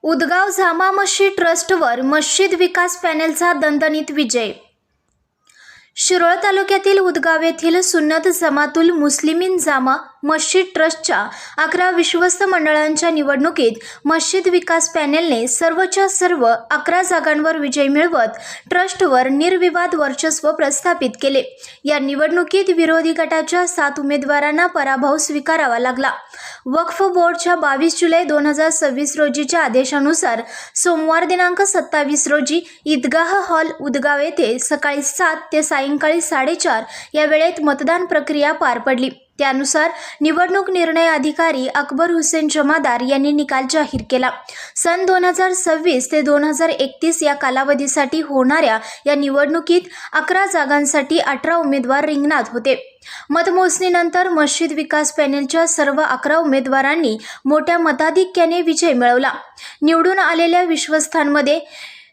उदगाव जामा मशीद ट्रस्टवर मशीद विकास पॅनेलचा दणदणीत विजय। शिरोळ तालुक्यातील उदगाव येथील सुन्नत जमातुल मुस्लिमीन जामा मशीद ट्रस्टच्या 11 विश्वस्त मंडळांच्या निवडणुकीत मशीद विकास पॅनेलने सर्वच्या सर्व 11 जागांवर विजय मिळवत ट्रस्टवर निर्विवाद वर्चस्व प्रस्थापित केले। या निवडणुकीत विरोधी गटाच्या 7 उमेदवारांना पराभव स्वीकारावा लागला। वक्फ बोर्डच्या 22 जुलै 2026 रोजीच्या आदेशानुसार सोमवार दिनांक 27 रोजी ईदगाह हॉल उदगाव येथे सकाळी 7 ते सायंकाळी 4:30 या वेळेत मतदान प्रक्रिया पार पडली। त्यानुसार निवडणूक निर्णय अधिकारी अकबर हुसेन जमादार यांनी निकाल जाहीर केला। सन 2026 ते 2031 या कालावधीसाठी होणाऱ्या या निवडणुकीत 11 जागांसाठी 18 उमेदवार रिंगणात होते। मतमोजणीनंतर मशीद विकास पॅनेलच्या सर्व 11 उमेदवारांनी मोठ्या मताधिक्याने विजय मिळवला। निवडून आलेल्या विश्वस्तांमध्ये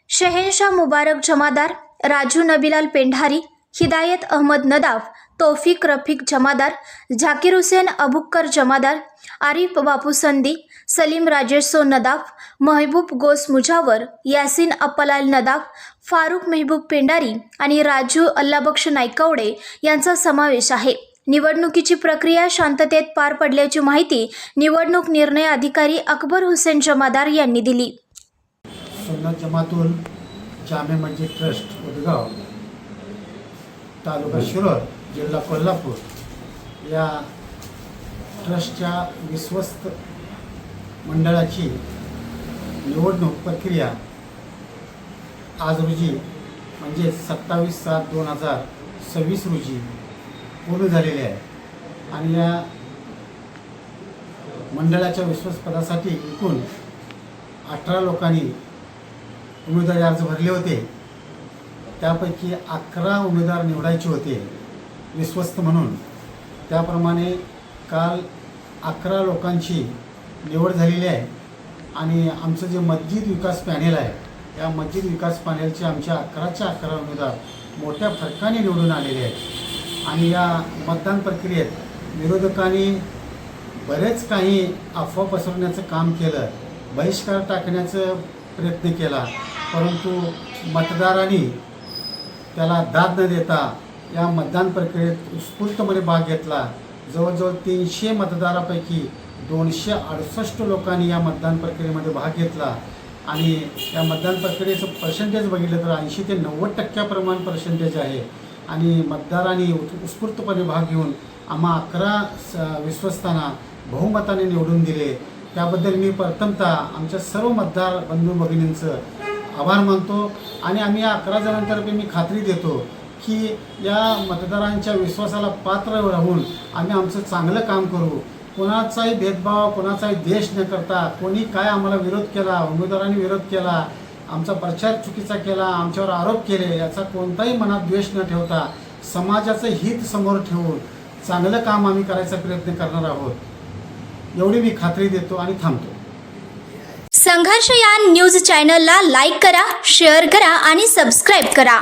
शहेनशाह मुबारक जमादार, राजू नबीलाल पेंढारी, हिदायत अहमद नदाफ, तौफिक रफिक जमादार, झाकीर हुसेन अबुक्कर जमादार, आरिफ बापू संदी, सलीम राजेशो नदाफ, महबूब गोस मुजावर, यासीन अप्पलाल नदाफ, फारुक महबूब पेंढारी आणि राजू अल्लाबक्ष नायकवडे यांचा समावेश आहे। निवडणुकीची प्रक्रिया शांततेत पार पडल्याची माहिती निवडणूक निर्णय अधिकारी अकबर हुसेन जमादार यांनी दिली। सुन्नत जमातुल जामे मशीद ट्रस्ट उदगाव तालुका शिरोळ जिल्हा कोल्हापूर या ट्रस्टच्या विश्वस्त मंडळाची निवडणूक प्रक्रिया आज रोजी म्हणजे 27/7/2026 रोजी पूर्ण झालेली आहे आणि या मंडळाच्या विश्वस्तपदासाठी एकूण 18 लोकांनी उमेदवारी अर्ज भरले होते। त्यापैकी 11 उमेदवार निवडायचे होते विश्वस्त म्हणून। त्याप्रमाणे काल 11 लोकांची निवड झालेली आहे आणि आमचं जे मस्जिद विकास पॅनेल आहे या मस्जिद विकास पॅनेलचे आमच्या 11च्या 11 उमेदवार मोठ्या फरकाने निवडून आलेले आहेत। आणि या मतदान प्रक्रियेत विरोधकांनी बरेच काही अफवा पसरवण्याचं काम केलं, बहिष्कार टाकण्याचा प्रयत्न केला, परंतु मतदारांनी त्याला दाद न देता या मतदान प्रक्रियेत उत्स्फूर्तपणे भाग घेतला। जवळजवळ 300 मतदारापैकी 268 लोकांनी या मतदान प्रक्रियेमध्ये भाग घेतला आणि या मतदान प्रक्रियेचं पर्सेंटेज बघितलं तर 80 ते 90% पर्सेंटेज आहे आणि मतदारांनी उत्स्फूर्तपणे भाग घेऊन आम्हा 11 विश्वस्तांना बहुमताने निवडून दिले। त्याबद्दल मी प्रथमतः आमच्या सर्व मतदार बंधू भगिनींचं आभार मानतो आणि आम्ही या 11 जणांतर्फे मी खात्री देतो की या मतदारांच्या विश्वासाला पात्र राहून आम्ही आमचं चांगलं काम करू। कोणाचाही भेदभाव, कोणाचाही द्वेष न करता, कोणी काय आम्हाला विरोध केला, उमेदवारांनी विरोध केला, आमचा प्रचार चुकीचा केला, आमच्यावर आरोप केले, याचा कोणताही मनात द्वेष न ठेवता समाजाचं हित समोर ठेवून चांगलं काम आम्ही करायचा प्रयत्न करणार आहोत एवढी मी खात्री देतो आणि थांबतो। संघर्ष या न्यूज चॅनलला लाईक करा, शेअर करा आणि सबस्क्राईब करा।